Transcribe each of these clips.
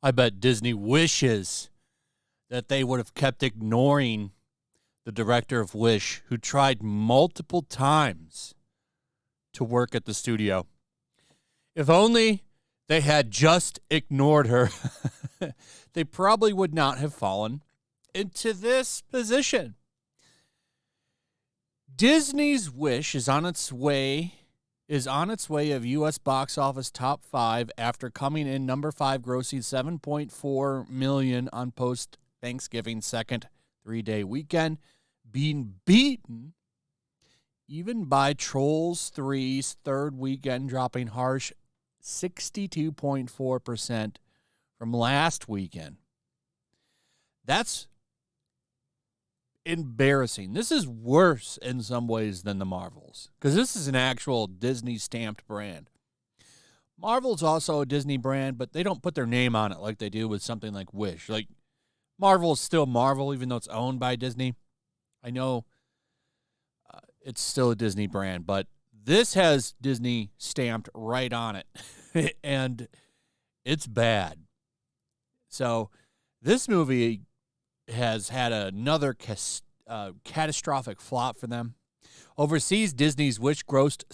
I bet Disney wishes that they would have kept ignoring the director of Wish, who tried multiple times to work at the studio. If only they had just ignored her, they probably would not have fallen into this position. Disney's Wish is on its way of U.S. box office top 5 after coming in number 5, grossing $7.4 million on post-Thanksgiving second 3-day weekend, being beaten even by Trolls 3's third weekend, dropping harsh 62.4% from last weekend. That's embarrassing. This is worse in some ways than the Marvels, because this is an actual Disney stamped brand. Marvel's also a Disney brand, but they don't put their name on it like they do with something like Wish. Like, Marvel is still Marvel, even though it's owned by Disney. I know it's still a Disney brand, but this has Disney stamped right on it, and it's bad. So this movie has had another catastrophic flop for them. Overseas, Disney's Wish grossed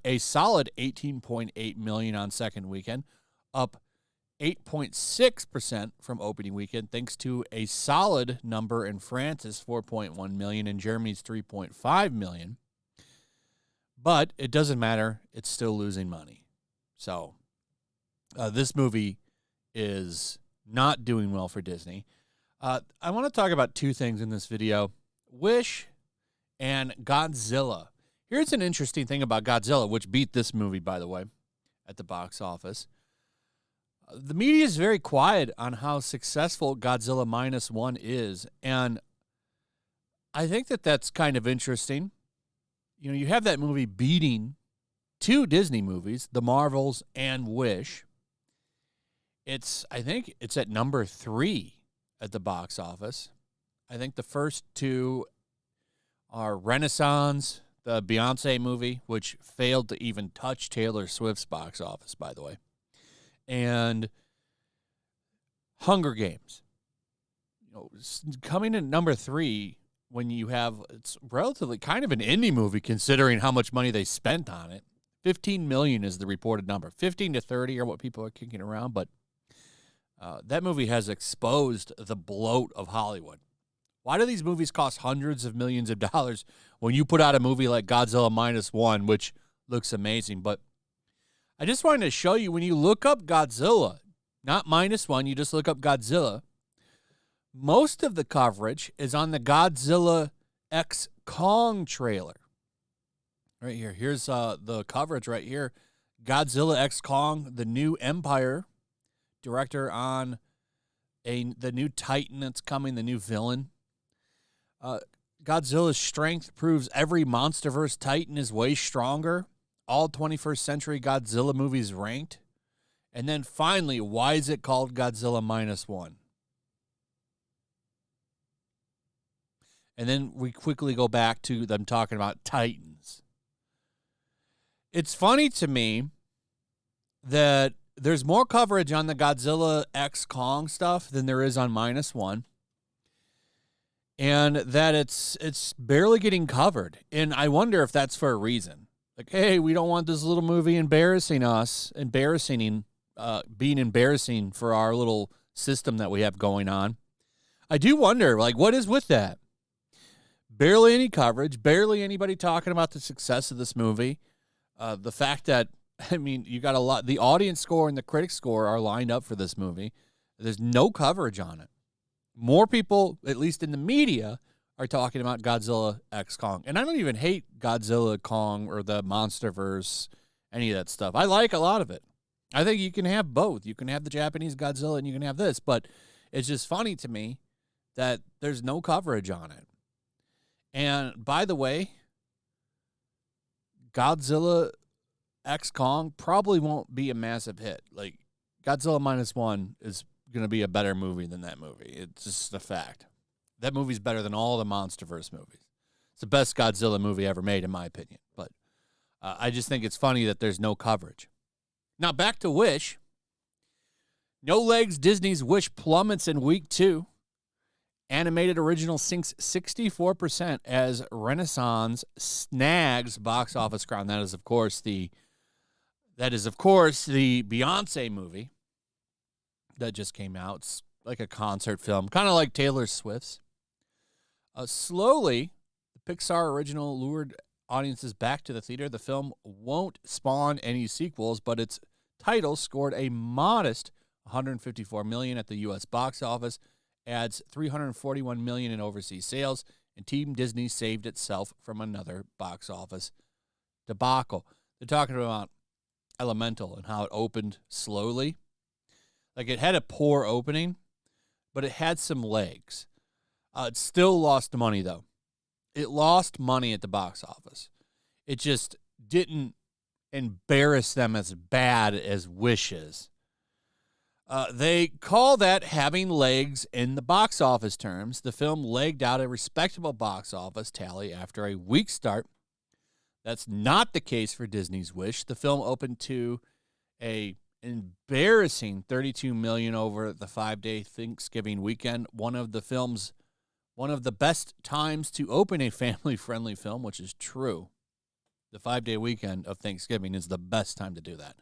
a solid $18.8 million on second weekend, up 8.6% from opening weekend, thanks to a solid number in France's $4.1 million and Germany's $3.5 million. But it doesn't matter. It's still losing money. So this movie is not doing well for Disney. I want to talk about two things in this video: Wish and Godzilla. Here's an interesting thing about Godzilla, which beat this movie, by the way, at the box office. The media is very quiet on how successful Godzilla Minus One is, and I think that that's kind of interesting. You know, you have that movie beating two Disney movies, The Marvels and Wish. I think it's at number 3 at the box office. I think the first two are Renaissance, the Beyonce movie, which failed to even touch Taylor Swift's box office, by the way, and Hunger Games. You know, coming in number 3 when you have, it's relatively kind of an indie movie considering how much money they spent on it. 15 million is the reported number. 15 to 30 are what people are kicking around, but that movie has exposed the bloat of Hollywood. Why do these movies cost hundreds of millions of dollars when you put out a movie like Godzilla Minus One, which looks amazing? But I just wanted to show you, when you look up Godzilla, not Minus One, you just look up Godzilla, most of the coverage is on the Godzilla X Kong trailer. Right here. Here's the coverage right here. Godzilla X Kong, the new Empire director on the new Titan that's coming, the new villain. Godzilla's strength proves every MonsterVerse Titan is way stronger. All 21st century Godzilla movies ranked. And then finally, why is it called Godzilla Minus One? And then we quickly go back to them talking about Titans. It's funny to me that there's more coverage on the Godzilla X Kong stuff than there is on Minus One. And that it's barely getting covered. And I wonder if that's for a reason. Like, hey, we don't want this little movie embarrassing us, being embarrassing for our little system that we have going on. I do wonder, like, what is with that? Barely any coverage, barely anybody talking about the success of this movie. The fact that, I mean, you got a lot, the audience score and the critic score are lined up for this movie. There's no coverage on it. More people, at least in the media, are talking about Godzilla X Kong. And I don't even hate Godzilla Kong or the MonsterVerse, any of that stuff. I like a lot of it. I think you can have both. You can have the Japanese Godzilla and you can have this. But it's just funny to me that there's no coverage on it. And by the way, Godzilla X Kong probably won't be a massive hit. Like, Godzilla Minus One is going to be a better movie than that movie. It's just a fact. That movie's better than all the MonsterVerse movies. It's the best Godzilla movie ever made, in my opinion. But I just think it's funny that there's no coverage. Now, back to Wish. No legs, Disney's Wish plummets in week 2. Animated original sinks 64% as Renaissance snags box office crown. That is, of course, the Beyonce movie that just came out. It's like a concert film, kind of like Taylor Swift's. Slowly, the Pixar original lured audiences back to the theater. The film won't spawn any sequels, but its title scored a modest $154 million at the U.S. box office, adds $341 million in overseas sales, and Team Disney saved itself from another box office debacle. They're talking about Elemental and how it opened slowly. Like, it had a poor opening, but it had some legs. It still lost money, though. It lost money at the box office. It just didn't embarrass them as bad as Wish is. They call that having legs in the box office terms. The film legged out a respectable box office tally after a weak start. That's not the case for Disney's Wish. The film opened to a embarrassing $32 million over the 5-day Thanksgiving weekend. One of the best times to open a family-friendly film, which is true. The 5-day weekend of Thanksgiving is the best time to do that.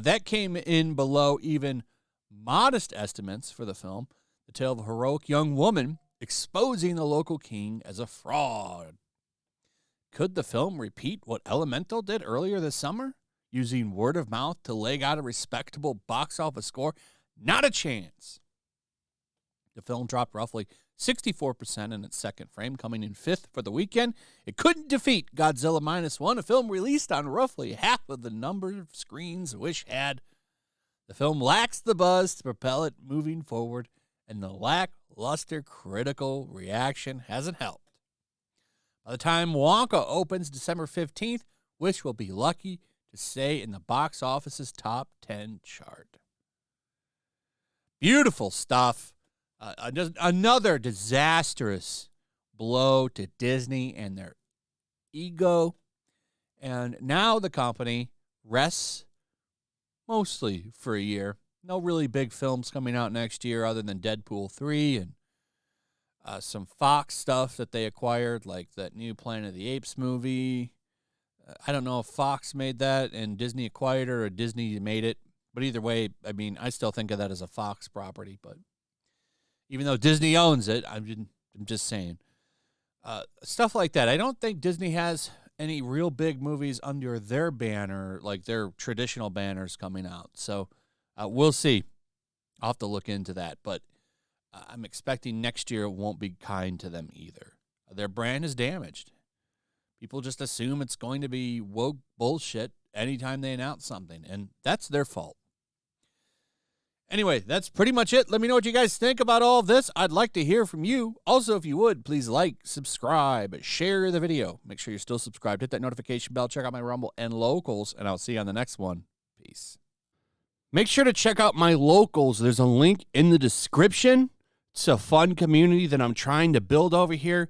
That came in below even modest estimates for the film. The tale of a heroic young woman exposing the local king as a fraud. Could the film repeat what Elemental did earlier this summer, using word of mouth to leg out a respectable box office score? Not a chance. The film dropped roughly 64% in its second frame, coming in 5th for the weekend. It couldn't defeat Godzilla Minus One, a film released on roughly half of the number of screens Wish had. The film lacks the buzz to propel it moving forward, and the lackluster critical reaction hasn't helped. By the time Wonka opens December 15th, Wish will be lucky to stay in the box office's top 10 chart. Beautiful stuff. Another disastrous blow to Disney and their ego. And now the company rests mostly for a year. No really big films coming out next year other than Deadpool 3 and some Fox stuff that they acquired, like that new Planet of the Apes movie. I don't know if Fox made that and Disney acquired it or Disney made it. But either way, I mean, I still think of that as a Fox property. But even though Disney owns it, I'm just saying. Stuff like that. I don't think Disney has any real big movies under their banner, like their traditional banners coming out. So we'll see. I'll have to look into that. But I'm expecting next year it won't be kind to them either. Their brand is damaged. People just assume it's going to be woke bullshit anytime they announce something, and that's their fault. Anyway, that's pretty much it. Let me know what you guys think about all of this. I'd like to hear from you. Also, if you would, please like, subscribe, share the video. Make sure you're still subscribed. Hit that notification bell. Check out my Rumble and Locals, and I'll see you on the next one. Peace. Make sure to check out my Locals. There's a link in the description. It's a fun community that I'm trying to build over here.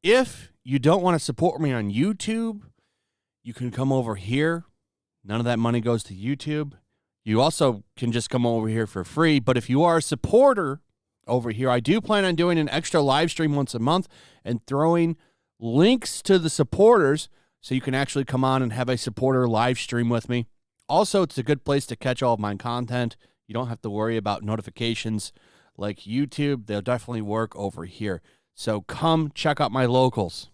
If you don't want to support me on YouTube, you can come over here. None of that money goes to YouTube. You also can just come over here for free. But if you are a supporter over here, I do plan on doing an extra live stream once a month and throwing links to the supporters so you can actually come on and have a supporter live stream with me. Also, it's a good place to catch all of my content. You don't have to worry about notifications like YouTube. They'll definitely work over here. So come check out my Locals.